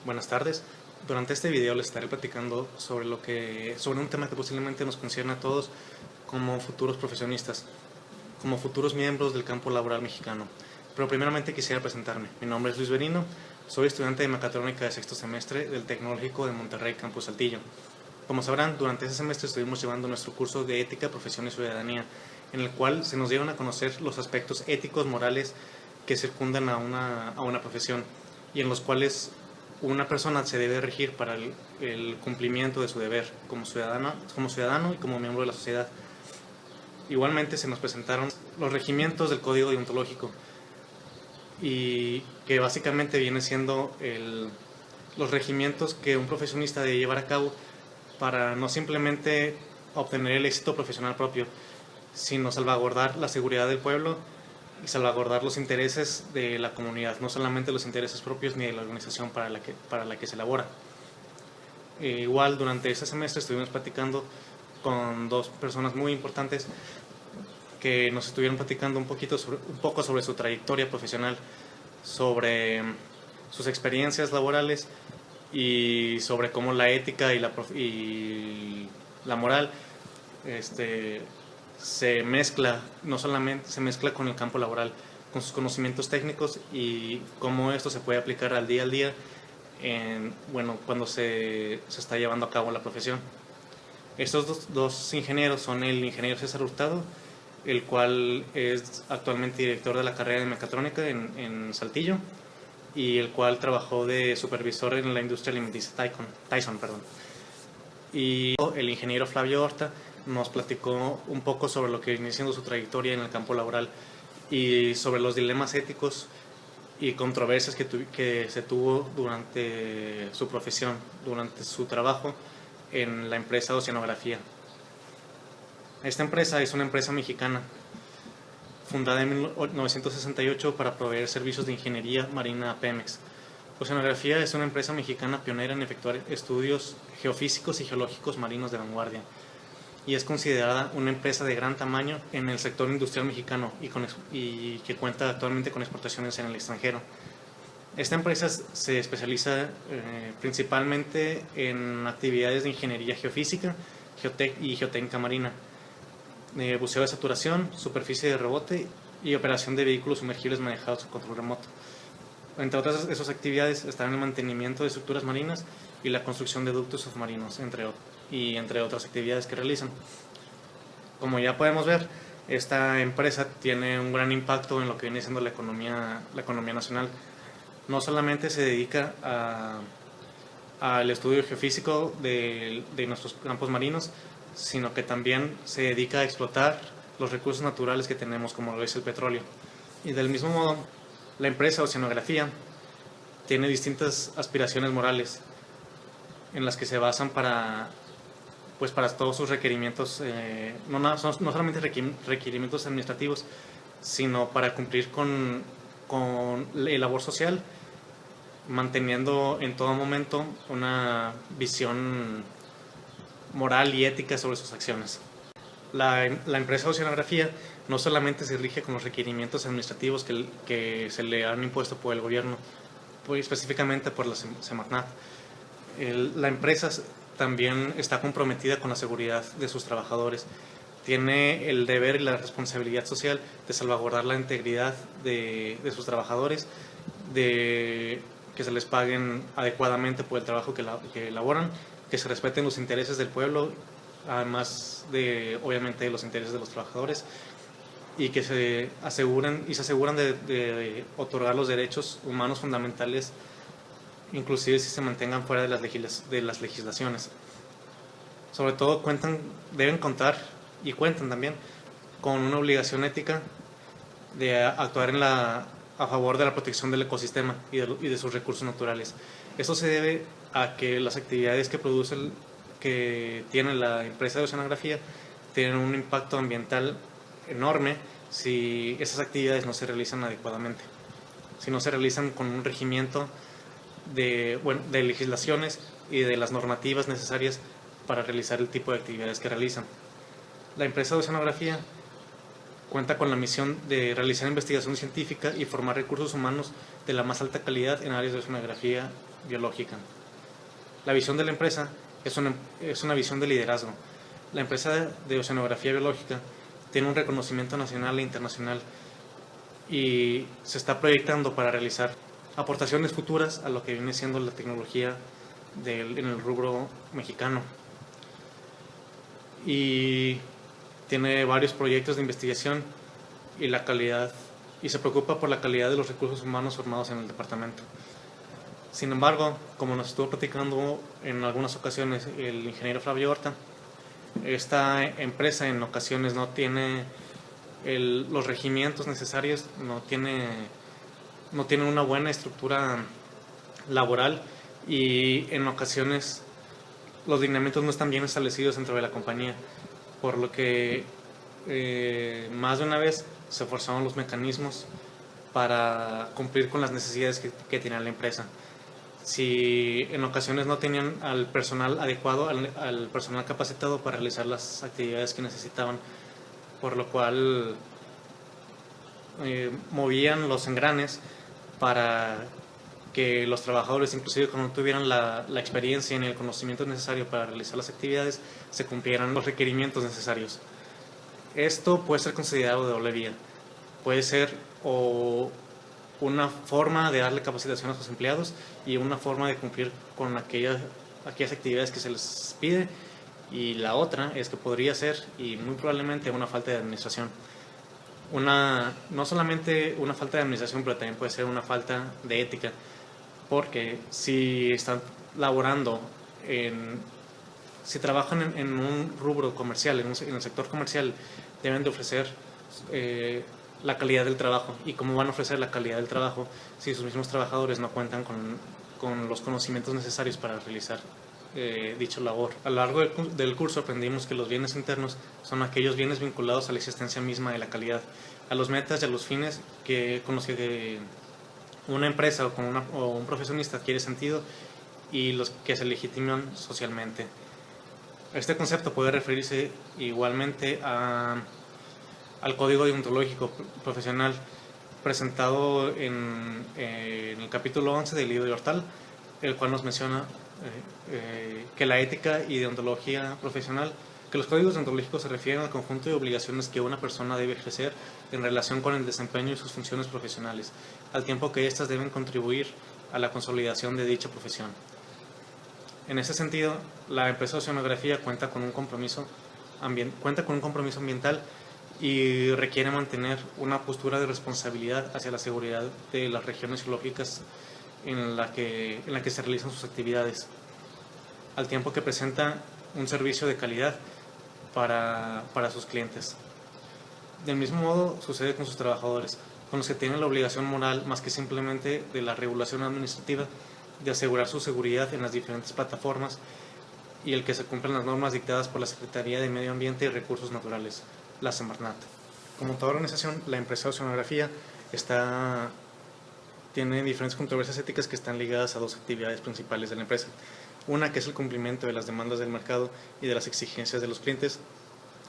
Buenas tardes. Durante este video les estaré platicando sobre un tema que posiblemente nos concierne a todos como futuros profesionistas, como futuros miembros del campo laboral mexicano. Pero primeramente quisiera presentarme. Mi nombre es Luis Berino, soy estudiante de mecatrónica de sexto semestre del Tecnológico de Monterrey, Campus Saltillo. Como sabrán, durante ese semestre estuvimos llevando nuestro curso de Ética, Profesión y Ciudadanía, en el cual se nos dieron a conocer los aspectos éticos, morales que circundan a una profesión y en los cuales una persona se debe regir para el cumplimiento de su deber como ciudadano y como miembro de la sociedad. Igualmente se nos presentaron los regimientos del Código Deontológico, y que básicamente viene siendo los regimientos que un profesionista debe llevar a cabo para no simplemente obtener el éxito profesional propio, sino salvaguardar la seguridad del pueblo y salvaguardar los intereses de la comunidad, no solamente los intereses propios ni de la organización para la que se elabora. Igual durante este semestre estuvimos platicando con dos personas muy importantes que nos estuvieron platicando un poco sobre su trayectoria profesional, sobre sus experiencias laborales y sobre cómo la ética y la moral se mezcla, no solamente se mezcla con el campo laboral, con sus conocimientos técnicos y cómo esto se puede aplicar al día cuando se está llevando a cabo la profesión. Estos dos ingenieros son el ingeniero César Hurtado, el cual es actualmente director de la carrera de mecatrónica en Saltillo, y el cual trabajó de supervisor en la industria alimenticia Tyson. Y el ingeniero Flavio Horta nos platicó un poco sobre lo que viene siendo su trayectoria en el campo laboral y sobre los dilemas éticos y controversias que se tuvo durante su profesión, durante su trabajo en la empresa Oceanografía. Esta empresa es una empresa mexicana fundada en 1968 para proveer servicios de ingeniería marina a Pemex. Oceanografía es una empresa mexicana pionera en efectuar estudios geofísicos y geológicos marinos de vanguardia, y es considerada una empresa de gran tamaño en el sector industrial mexicano y que cuenta actualmente con exportaciones en el extranjero. Esta empresa se especializa principalmente en actividades de ingeniería geofísica y geotécnica marina, buceo de saturación, superficie de rebote y operación de vehículos sumergibles manejados a control remoto. Entre otras de esas actividades están el mantenimiento de estructuras marinas y la construcción de ductos submarinos, entre otras actividades que realizan. Como ya podemos ver, esta empresa tiene un gran impacto en lo que viene siendo la economía nacional. No solamente se dedica al estudio geofísico de nuestros campos marinos, sino que también se dedica a explotar los recursos naturales que tenemos, como lo es el petróleo. Y del mismo modo, la empresa Oceanografía tiene distintas aspiraciones morales en las que se basan para todos sus requerimientos, no solamente requerimientos administrativos, sino para cumplir con la labor social, manteniendo en todo momento una visión moral y ética sobre sus acciones. La empresa Oceanografía no solamente se rige con los requerimientos administrativos que se le han impuesto por el gobierno, específicamente por la Semarnat. La empresa también está comprometida con la seguridad de sus trabajadores. Tiene el deber y la responsabilidad social de salvaguardar la integridad de sus trabajadores, de que se les paguen adecuadamente por el trabajo que elaboran, que se respeten los intereses del pueblo, además de, obviamente, de los intereses de los trabajadores, y que se aseguran de otorgar los derechos humanos fundamentales, inclusive si se mantengan fuera de las legislaciones. Sobre todo deben contar y cuentan también con una obligación ética de actuar a favor de la protección del ecosistema y de sus recursos naturales. Esto se debe a que las actividades que tiene la empresa de Oceanografía tienen un impacto ambiental enorme si esas actividades no se realizan adecuadamente, si no se realizan con un regimiento de legislaciones y de las normativas necesarias para realizar el tipo de actividades que realizan. La empresa de Oceanografía cuenta con la misión de realizar investigación científica y formar recursos humanos de la más alta calidad en áreas de oceanografía biológica. La visión de la empresa es una visión de liderazgo. La empresa de oceanografía biológica tiene un reconocimiento nacional e internacional y se está proyectando para realizar aportaciones futuras a lo que viene siendo la tecnología en el rubro mexicano. Y tiene varios proyectos de investigación y la calidad, y se preocupa por la calidad de los recursos humanos formados en el departamento. Sin embargo, como nos estuvo platicando en algunas ocasiones el ingeniero Flavio Horta, esta empresa en ocasiones no tiene los regimientos necesarios, no tiene una buena estructura laboral y en ocasiones los lineamientos no están bien establecidos dentro de la compañía, por lo que más de una vez se forzaron los mecanismos para cumplir con las necesidades que tenía la empresa. Si en ocasiones no tenían al personal adecuado, al personal capacitado para realizar las actividades que necesitaban, por lo cual movían los engranes para que los trabajadores, inclusive cuando no tuvieran la experiencia ni el conocimiento necesario para realizar las actividades, se cumplieran los requerimientos necesarios. Esto puede ser considerado de doble vía. Puede ser o una forma de darle capacitación a sus empleados y una forma de cumplir con aquellas actividades que se les pide, y la otra es que podría ser, y muy probablemente, una falta de administración. No solamente una falta de administración, pero también puede ser una falta de ética, porque si están laborando si trabajan en un rubro comercial, en el sector comercial, deben de ofrecer la calidad del trabajo. ¿Y cómo van a ofrecer la calidad del trabajo si sus mismos trabajadores no cuentan con los conocimientos necesarios para realizar dicha labor? A lo largo del curso aprendimos que los bienes internos son aquellos bienes vinculados a la existencia misma de la calidad, a los metas y a los fines con los que una empresa o un profesionista adquiere sentido y los que se legitiman socialmente. Este concepto puede referirse igualmente al Código Deontológico Profesional presentado en el capítulo 11 del libro de Hortal, el cual nos menciona que la ética y deontología profesional, que los códigos deontológicos se refieren al conjunto de obligaciones que una persona debe ejercer en relación con el desempeño de sus funciones profesionales, al tiempo que éstas deben contribuir a la consolidación de dicha profesión. En ese sentido, la empresa de oceanografía cuenta con un compromiso ambiental y requiere mantener una postura de responsabilidad hacia la seguridad de las regiones geológicas en la que se realizan sus actividades, al tiempo que presenta un servicio de calidad para sus clientes. Del mismo modo sucede con sus trabajadores, con los que tienen la obligación moral, más que simplemente de la regulación administrativa, de asegurar su seguridad en las diferentes plataformas y el que se cumplan las normas dictadas por la Secretaría de Medio Ambiente y Recursos Naturales, la Semarnat. Como toda organización, la empresa de oceanografía tiene diferentes controversias éticas que están ligadas a dos actividades principales de la empresa. Una, que es el cumplimiento de las demandas del mercado y de las exigencias de los clientes,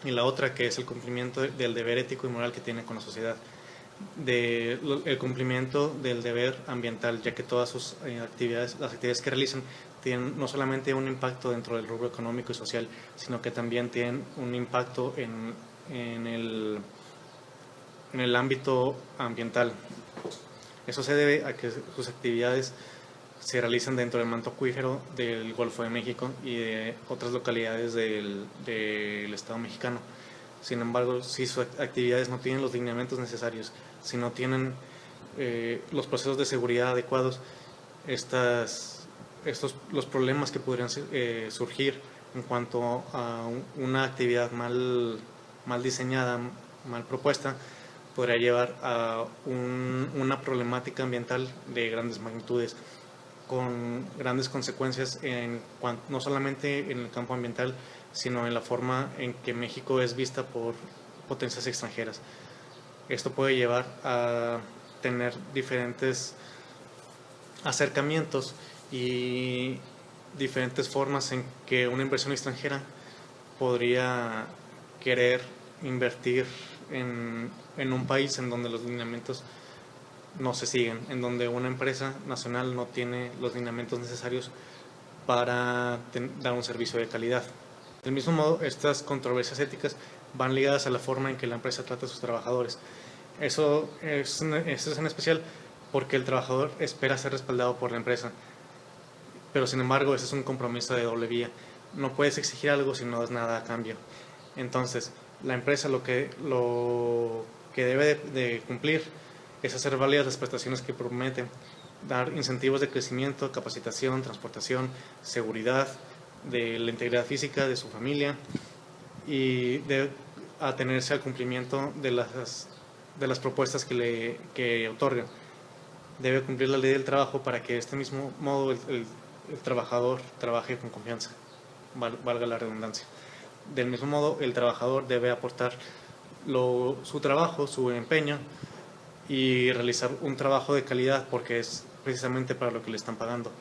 y la otra, que es el cumplimiento del deber ético y moral que tiene con la sociedad, el cumplimiento del deber ambiental, ya que todas sus las actividades que realizan tienen no solamente un impacto dentro del rubro económico y social, sino que también tienen un impacto en el ámbito ambiental. Eso se debe a que sus actividades se realizan dentro del manto acuífero del Golfo de México y de otras localidades del Estado mexicano. Sin embargo, si sus actividades no tienen los lineamientos necesarios, si no tienen los procesos de seguridad adecuados, los problemas que podrían surgir en cuanto a una actividad mal diseñada, mal propuesta, podría llevar a una problemática ambiental de grandes magnitudes, con grandes consecuencias no solamente en el campo ambiental, sino en la forma en que México es vista por potencias extranjeras. Esto puede llevar a tener diferentes acercamientos y diferentes formas en que una inversión extranjera podría querer invertir en un país en donde los lineamientos no se siguen, en donde una empresa nacional no tiene los lineamientos necesarios para dar un servicio de calidad. Del mismo modo, estas controversias éticas van ligadas a la forma en que la empresa trata a sus trabajadores. Eso es en especial porque el trabajador espera ser respaldado por la empresa, pero sin embargo ese es un compromiso de doble vía. No puedes exigir algo si no das nada a cambio. Entonces, la empresa lo que debe de cumplir es hacer válidas las prestaciones que promete, dar incentivos de crecimiento, capacitación, transportación, seguridad, de la integridad física de su familia y de atenerse al cumplimiento de las propuestas que otorga. Debe cumplir la ley del trabajo para que de este mismo modo el trabajador trabaje con confianza, valga la redundancia. Del mismo modo, el trabajador debe aportar su trabajo, su empeño y realizar un trabajo de calidad porque es precisamente para lo que le están pagando.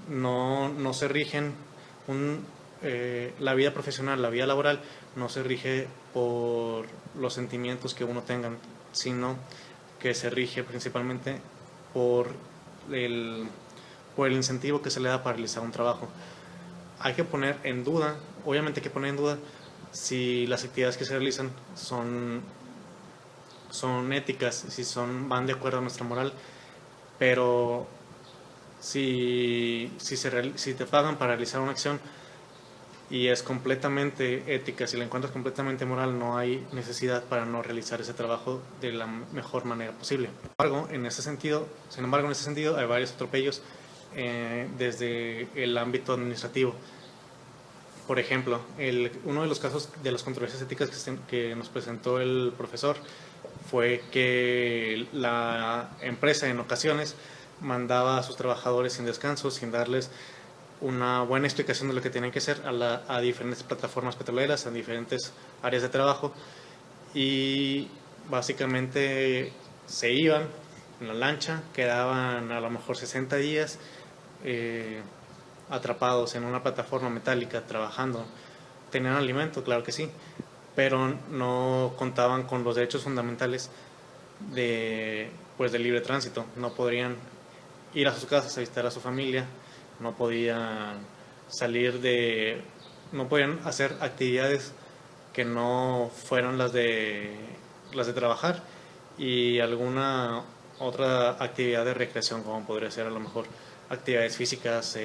No se rigen la vida profesional, la vida laboral no se rige por los sentimientos que uno tenga, sino que se rige principalmente por el incentivo que se le da para realizar un trabajo. Hay que poner en duda, obviamente hay que poner en duda si las actividades que se realizan son éticas, si van de acuerdo a nuestra moral, pero si te pagan para realizar una acción y es completamente ética, si la encuentras completamente moral, no hay necesidad para no realizar ese trabajo de la mejor manera posible. Sin embargo, en ese sentido hay varios atropellos desde el ámbito administrativo. Por ejemplo, uno de los casos de las controversias éticas que nos presentó el profesor fue que la empresa en ocasiones mandaba a sus trabajadores sin descanso, sin darles una buena explicación de lo que tenían que hacer a diferentes plataformas petroleras, a diferentes áreas de trabajo, y básicamente se iban en la lancha, quedaban a lo mejor 60 días atrapados en una plataforma metálica trabajando. Tenían alimento, claro que sí, pero no contaban con los derechos fundamentales de libre tránsito. No podrían ir a sus casas a visitar a su familia, no podían no podían hacer actividades que no fueran las de trabajar, y alguna otra actividad de recreación, como podría ser a lo mejor actividades físicas,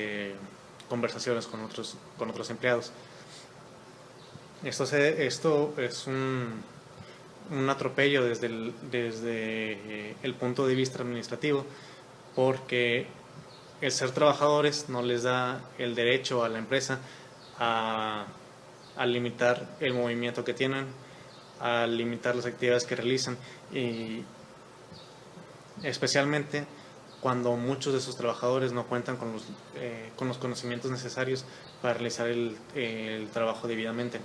conversaciones con otros empleados. Esto es un atropello desde el punto de vista administrativo, porque el ser trabajadores no les da el derecho a la empresa a limitar el movimiento que tienen, a limitar las actividades que realizan, y especialmente cuando muchos de sus trabajadores no cuentan con los conocimientos necesarios para realizar el trabajo debidamente.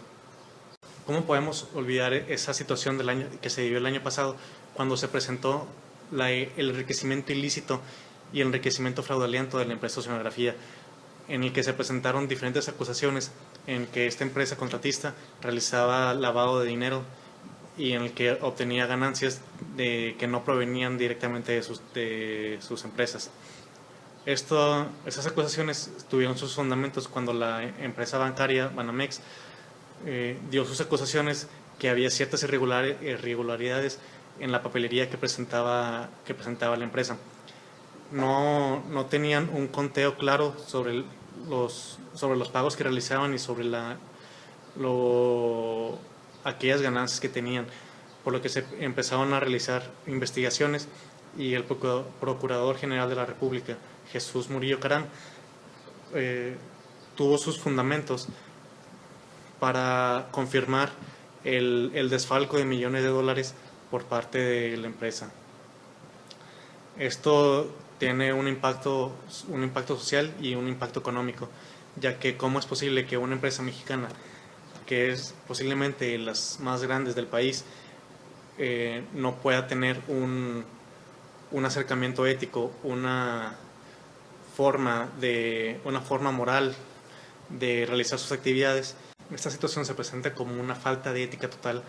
¿Cómo podemos olvidar esa situación que se vivió el año pasado, cuando se presentó el enriquecimiento ilícito y el enriquecimiento fraudulento de la empresa Oceanografía, en el que se presentaron diferentes acusaciones en que esta empresa contratista realizaba lavado de dinero y en el que obtenía ganancias que no provenían directamente de sus empresas? Esas acusaciones tuvieron sus fundamentos cuando la empresa bancaria Banamex dio sus acusaciones que había ciertas irregularidades en la papelería que presentaba la empresa. No tenían un conteo claro sobre los pagos que realizaban y sobre aquellas ganancias que tenían, por lo que se empezaron a realizar investigaciones, y el Procurador General de la República, Jesús Murillo Caram, tuvo sus fundamentos para confirmar el desfalco de millones de dólares por parte de la empresa. Esto tiene un impacto social y un impacto económico, ya que ¿cómo es posible que una empresa mexicana, que es posiblemente las más grandes del país, no pueda tener un acercamiento ético, una forma moral de realizar sus actividades? Esta situación se presenta como una falta de ética total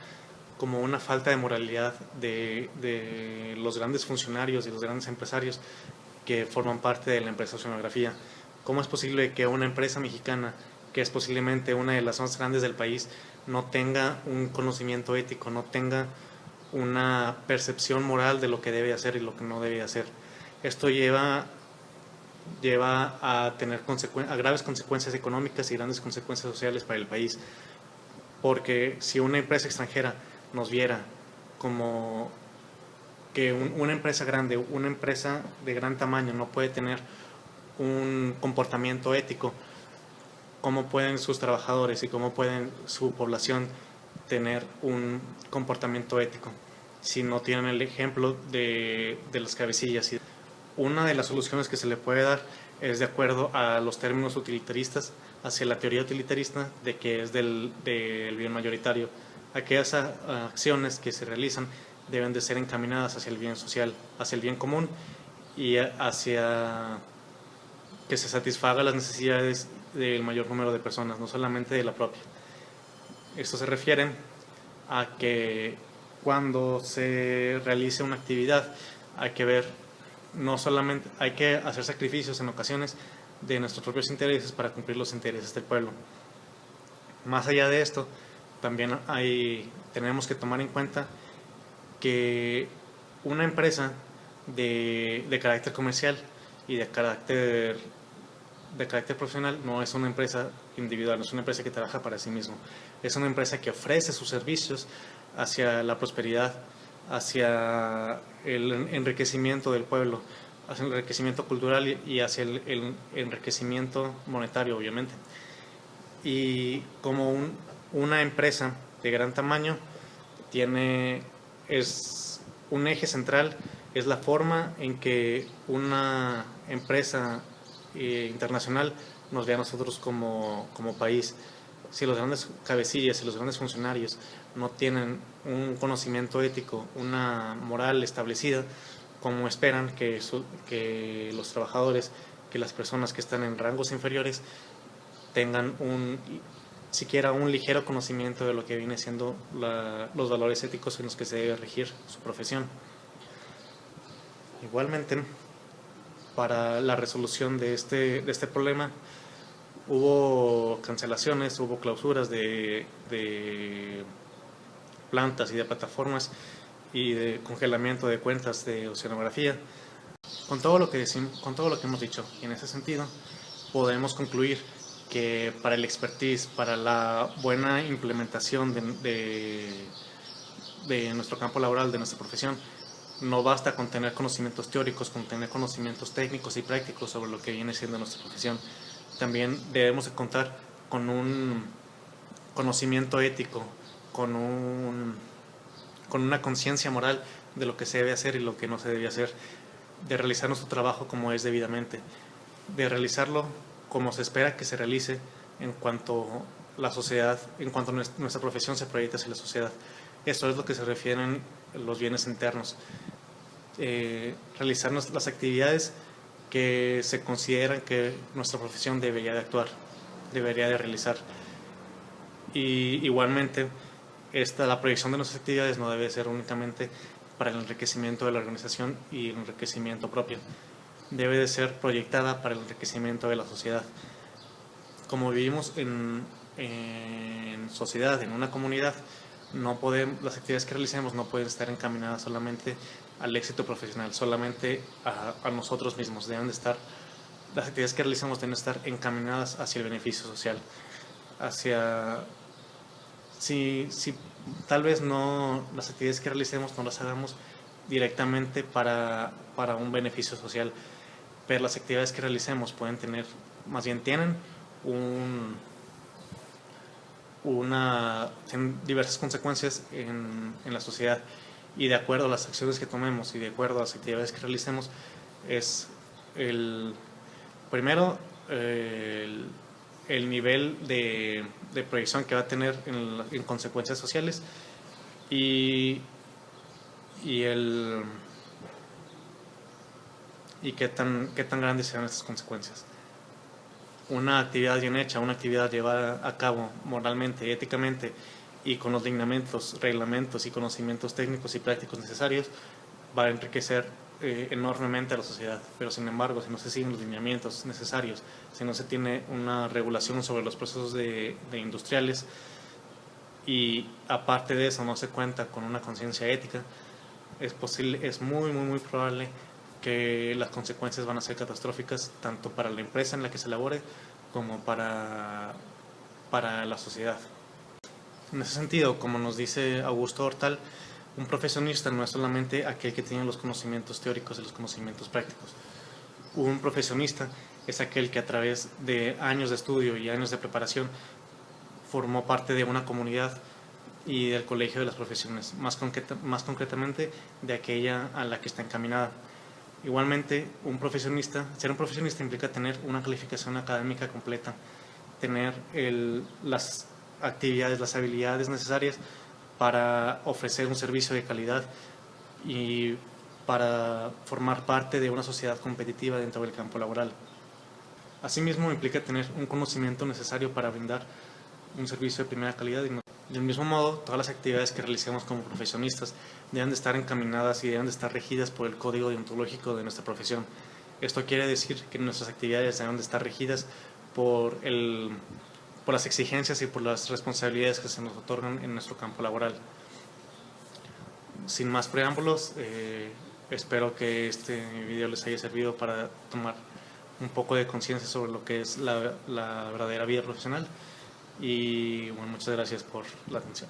como una falta de moralidad de los grandes funcionarios y los grandes empresarios que forman parte de la empresa Oceanografía. ¿Cómo es posible que una empresa mexicana, que es posiblemente una de las más grandes del país, no tenga un conocimiento ético, no tenga una percepción moral de lo que debe hacer y lo que no debe hacer? Esto lleva a tener a graves consecuencias económicas y grandes consecuencias sociales para el país, porque si una empresa extranjera nos viera como que una empresa grande, una empresa de gran tamaño no puede tener un comportamiento ético, ¿cómo pueden sus trabajadores y cómo pueden su población tener un comportamiento ético si no tienen el ejemplo de las cabecillas? Una de las soluciones que se le puede dar es de acuerdo a los términos utilitaristas, hacia la teoría utilitarista de que es del bien mayoritario. Aquellas acciones que se realizan deben de ser encaminadas hacia el bien social, hacia el bien común y hacia que se satisfaga las necesidades del mayor número de personas, no solamente de la propia. Esto se refiere a que cuando se realice una actividad hay que ver, no solamente hay que hacer sacrificios en ocasiones de nuestros propios intereses para cumplir los intereses del pueblo. Más allá de esto, también tenemos que tomar en cuenta que una empresa de carácter comercial y de carácter profesional no es una empresa individual, no es una empresa que trabaja para sí mismo, es una empresa que ofrece sus servicios hacia la prosperidad, hacia el enriquecimiento del pueblo, hacia el enriquecimiento cultural y hacia el enriquecimiento monetario, obviamente. Y como una empresa de gran tamaño es un eje central, es la forma en que una empresa internacional nos ve a nosotros como país. Si los grandes cabecillas y los grandes funcionarios no tienen un conocimiento ético, una moral establecida, ¿cómo esperan que los trabajadores, que las personas que están en rangos inferiores tengan siquiera un ligero conocimiento de lo que viene siendo los valores éticos en los que se debe regir su profesión? Igualmente, para la resolución de este problema, hubo cancelaciones, hubo clausuras de plantas y de plataformas y de congelamiento de cuentas de Oceanografía. Con todo lo que hemos dicho, y en ese sentido, podemos concluir que para el expertise, para la buena implementación de nuestro campo laboral, de nuestra profesión, no basta con tener conocimientos teóricos, con tener conocimientos técnicos y prácticos sobre lo que viene siendo nuestra profesión. También debemos de contar con un conocimiento ético, con una conciencia moral de lo que se debe hacer y lo que no se debe hacer, de realizar nuestro trabajo como es debidamente, de realizarlo como se espera que se realice en cuanto la sociedad, en cuanto nuestra profesión se proyecta hacia la sociedad. Esto es lo que se refieren los bienes internos. Realizar las actividades que se consideran que nuestra profesión debería de actuar, debería de realizar. Y igualmente, la proyección de nuestras actividades no debe ser únicamente para el enriquecimiento de la organización y el enriquecimiento propio. Debe de ser proyectada para el enriquecimiento de la sociedad. Como vivimos en sociedad, en una comunidad, las actividades que realicemos no pueden estar encaminadas solamente al éxito profesional, solamente a nosotros mismos. Las actividades que realicemos deben estar encaminadas hacia el beneficio social, si tal vez las actividades que realicemos no las hagamos directamente para un beneficio social, pero las actividades que realicemos tienen diversas consecuencias en la sociedad, y de acuerdo a las acciones que tomemos y de acuerdo a las actividades que realicemos es primero el nivel de proyección que va a tener en consecuencias sociales y qué tan grandes serán estas consecuencias. Una actividad bien hecha, una actividad llevada a cabo moralmente y éticamente y con los lineamientos, reglamentos y conocimientos técnicos y prácticos necesarios va a enriquecer enormemente a la sociedad. Pero sin embargo, si no se siguen los lineamientos necesarios, si no se tiene una regulación sobre los procesos de industriales y aparte de eso no se cuenta con una conciencia ética, es muy probable que las consecuencias van a ser catastróficas tanto para la empresa en la que se elabore como para la sociedad. En ese sentido, como nos dice Augusto Hortal, un profesionista no es solamente aquel que tiene los conocimientos teóricos y los conocimientos prácticos. Un profesionista es aquel que a través de años de estudio y años de preparación formó parte de una comunidad y del colegio de las profesiones, más concretamente de aquella a la que está encaminada. Igualmente, ser un profesionista implica tener una calificación académica completa, tener las actividades, las habilidades necesarias para ofrecer un servicio de calidad y para formar parte de una sociedad competitiva dentro del campo laboral. Asimismo, implica tener un conocimiento necesario para brindar un servicio de primera calidad. Del mismo modo, todas las actividades que realicemos como profesionistas deben de estar encaminadas y deben de estar regidas por el código deontológico de nuestra profesión. Esto quiere decir que nuestras actividades deben de estar regidas por las exigencias y por las responsabilidades que se nos otorgan en nuestro campo laboral. Sin más preámbulos, espero que este video les haya servido para tomar un poco de conciencia sobre lo que es la verdadera vida profesional y bueno, muchas gracias por la atención.